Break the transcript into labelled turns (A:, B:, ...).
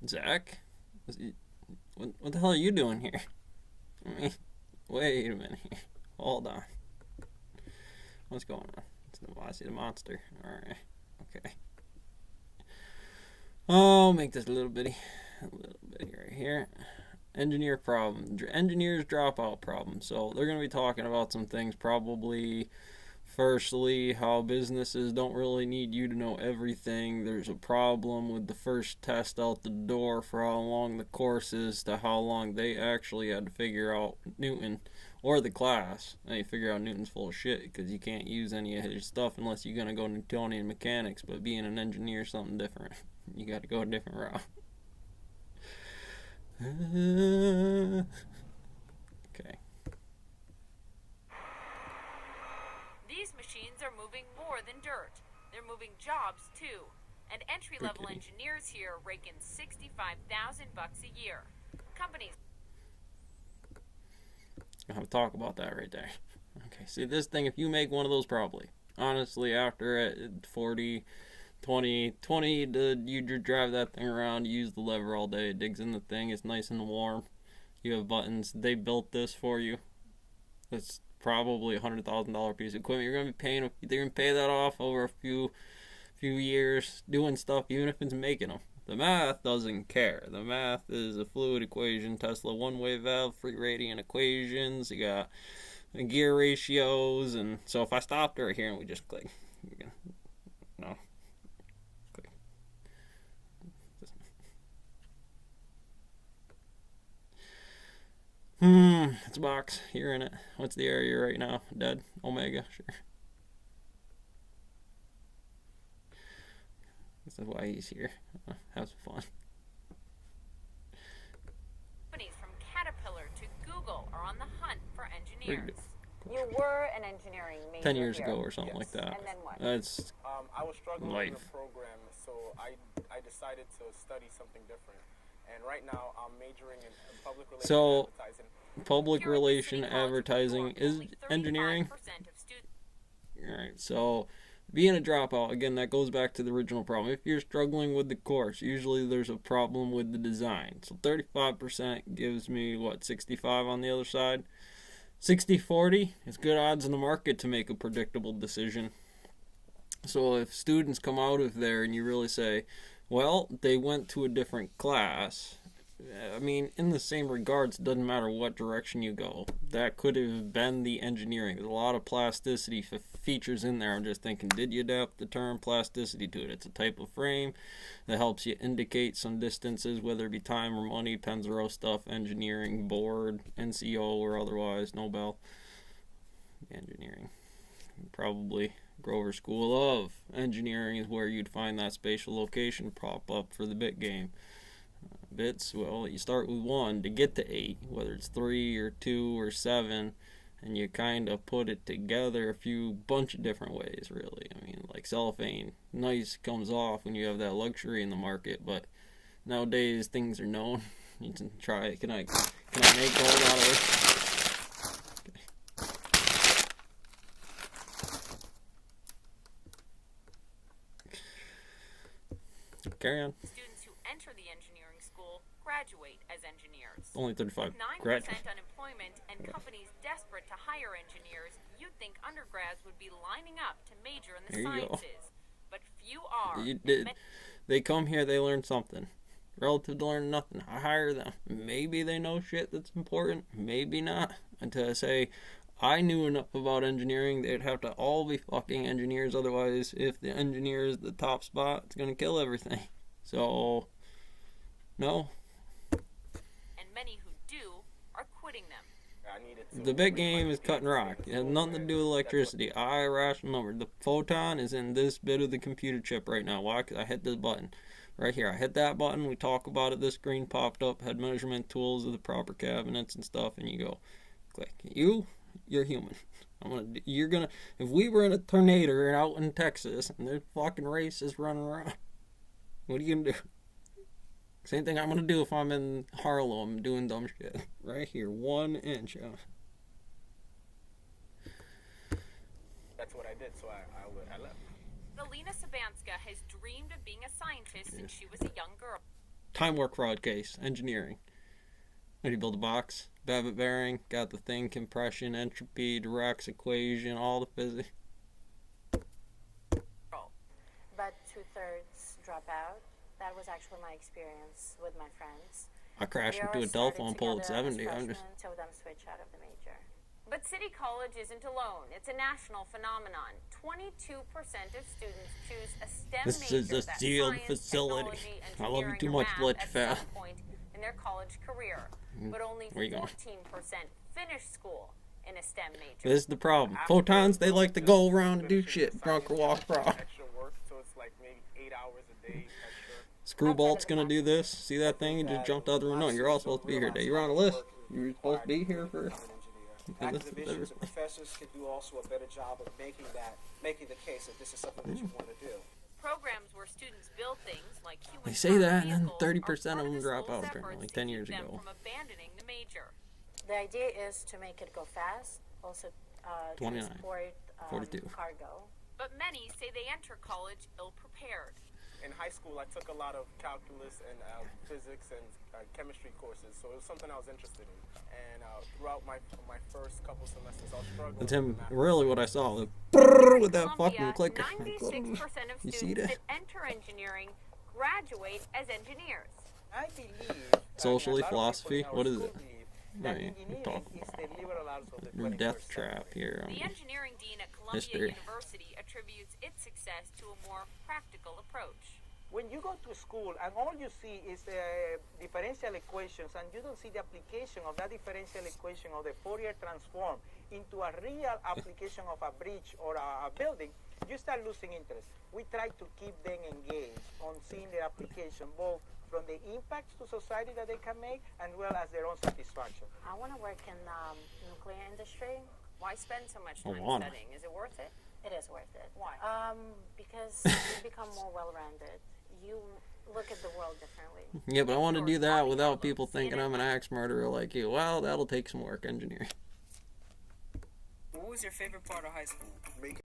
A: Zach? What the hell are you doing here? I mean, wait a minute here. Hold on. What's going on? I see the monster. Alright. Okay. I'll make this a little bitty right here. Engineer problem. Engineers dropout problem. So they're going to be talking about some things probably. Firstly, how businesses don't really need you to know everything. There's a problem with the first test out the door for how long the course is to how long they actually had to figure out Newton or the class. And you figure out Newton's full of shit because you can't use any of his stuff unless you're going to go Newtonian mechanics. But being an engineer is something different. You got to go a different route. Okay.
B: These machines are moving more than dirt. They're moving jobs too. And entry-level engineers here rake in $65,000 a year. Companies.
A: I'll have to talk about that right there. Okay, see this thing, if you make one of those probably, honestly, after at 40, 20, you just drive that thing around, you use the lever all day, it digs in the thing, it's nice and warm. You have buttons, they built this for you. It's probably $100,000 piece of equipment. You're gonna be paying. They're gonna pay that off over a few years doing stuff, even if it's making them. The math doesn't care. The math is a fluid equation. Tesla one-way valve, free radiant equations. You got gear ratios, and so if I stopped right here and we just click, no, click. It's a box. You're in it. What's the area right now? Dead. Omega. Sure. This is why he's here. Have some fun.
B: Companies from Caterpillar to Google are on the hunt for engineers.
C: You were an engineering major
A: 10 years
C: here.
A: ago or something like that.
C: And then what?
A: That's
D: I was struggling
A: life.
D: in the program, so I decided to study something different. And right now I'm majoring in public relations
A: So,
D: and advertising.
A: public
B: Here at the
A: relation
B: City College of New
A: advertising
B: York,
A: is
B: only 35%
A: engineering.
B: of students.
A: Alright, so being a dropout, again, that goes back to the original problem. If you're struggling with the course, usually there's a problem with the design. So 35% gives me, what, 65 on the other side? 60-40 is good odds in the market to make a predictable decision. So if students come out of there and you really say, well, they went to a different class, I mean, in the same regards, it doesn't matter what direction you go. That could have been the engineering. There's a lot of plasticity features in there. I'm just thinking, did you adapt the term plasticity to it? It's a type of frame that helps you indicate some distances, whether it be time or money, Penzero stuff, engineering, board, NCO, or otherwise, Nobel. Engineering. Probably Grover School of Engineering is where you'd find that spatial location pop up for the bit game. Bits, well, you start with 1 to get to 8, whether it's 3 or 2 or 7, and you kind of put it together a bunch of different ways, really. I mean, like cellophane, nice, comes off when you have that luxury in the market, but nowadays things are known. You can try it. Can I make gold out of it? Okay. Carry on.
B: Students who enter the engineering school graduate as engineers.
A: Only 35
B: With 9%
A: graduates.
B: unemployment and companies desperate to hire engineers, you'd think undergrads would be lining up to major in the
A: There you go.
B: sciences. But few are.
A: You did. They come here, they learn something. Relative to learn nothing. I hire them. Maybe they know shit that's important. Maybe not. And to say, I knew enough about engineering, they'd have to all be fucking engineers. Otherwise, if the engineer is the top spot, it's going to kill everything. So, no.
B: And many who do are quitting them.
A: The big game is cutting rock. It has nothing to do with electricity. I rational number. The photon is in this bit of the computer chip right now. Why? Because I hit this button. Right here. I hit that button. We talk about it. This screen popped up. Had measurement tools of the proper cabinets and stuff. And you go, click. You're human. If we were in a tornado out in Texas and there's fucking racists running around, what are you gonna do? Same thing I'm gonna do if I'm in Harlem doing dumb shit. Right here, 1 inch.
D: That's what I did, so I left.
B: Alina Sabanska has dreamed of being a scientist since she was a young girl.
A: time work fraud case, engineering. How do you build a box? Babbitt bearing, got the thing, compression, entropy, Dirac's equation, all the physics.
C: But 2/3 drop out. That was actually my experience with my friends.
A: I crashed
C: We
A: into a
C: always
A: telephone
C: started
A: pole at
C: together as
A: 70. I'm just...
C: freshmen, till them switch out of the major.
B: But City College isn't alone. It's a national phenomenon. 22% of students choose a STEM
A: This
B: major.
A: is a
B: that's
A: sealed
B: science,
A: facility.
B: technology,
A: I love you
B: engineering,
A: too
B: or
A: much,
B: math
A: Fletch
B: at
A: Fell.
B: some point in their college career. But only
A: Where you going?
B: 14% finish school in a STEM major.
A: This is the problem. Photons, they like to go around and do shit. Drunk or walk pro.
D: Extra work, so it's like maybe 8 hours a day extra.
A: Screwbolt's gonna do this. See that thing? He just jumped out the window. You're all supposed to be here today. You're on a list. You were supposed to be here for...
E: Academicians and professors can do also a better job of making the case that this is something that you want to do.
B: Programs where students build things like human
A: They say that, and then
B: vehicles
A: 30%
B: are
A: of them
B: part the
A: drop
B: school's
A: out,
B: efforts
A: like
B: to
A: 10
B: keep
A: years
B: them
A: ago.
B: from abandoning the major.
C: The idea is to make it go fast, also
A: 29,
C: transport
A: 42.
C: cargo.
B: But many say they enter college ill-prepared.
D: In high school, I took a lot of calculus and physics and chemistry courses, so it was something I was interested in. And throughout my first couple semesters, I was struggling.
A: And Tim,
D: with math.
A: really what I saw, the brrrr with that fucking
B: Columbia,
A: clicker.
B: 96% of
A: You see
B: students
A: that?
B: that enter engineering graduate as engineers.
E: I believe
A: Socially,
E: and a lot of
A: philosophy,
E: people in our
A: what is
E: school
A: it?
E: believe
A: No,
E: that
A: you
E: engineering
A: talk
E: is the liberal arts of the
A: Your
E: 21st
A: death
E: century.
A: trap here.
B: The engineering dean at Columbia
A: History.
B: University attributes its success to a more practical approach.
E: When you go to school and all you see is the differential equations and you don't see the application of that differential equation of the Fourier transform into a real application of a bridge or a building, you start losing interest. We try to keep them engaged on seeing their application, both from the impacts to society that they can make and well as their own satisfaction.
C: I want to work in nuclear industry.
B: Why spend so much
A: I
B: time
A: wanna.
B: studying? Is it worth it?
C: It is worth it.
B: Why?
C: Because you become more well-rounded. You look at the world differently.
A: Yeah, but I want to do that without people thinking I'm an axe murderer like you. Well, that'll take some work, engineering.
F: What was your favorite part of high school?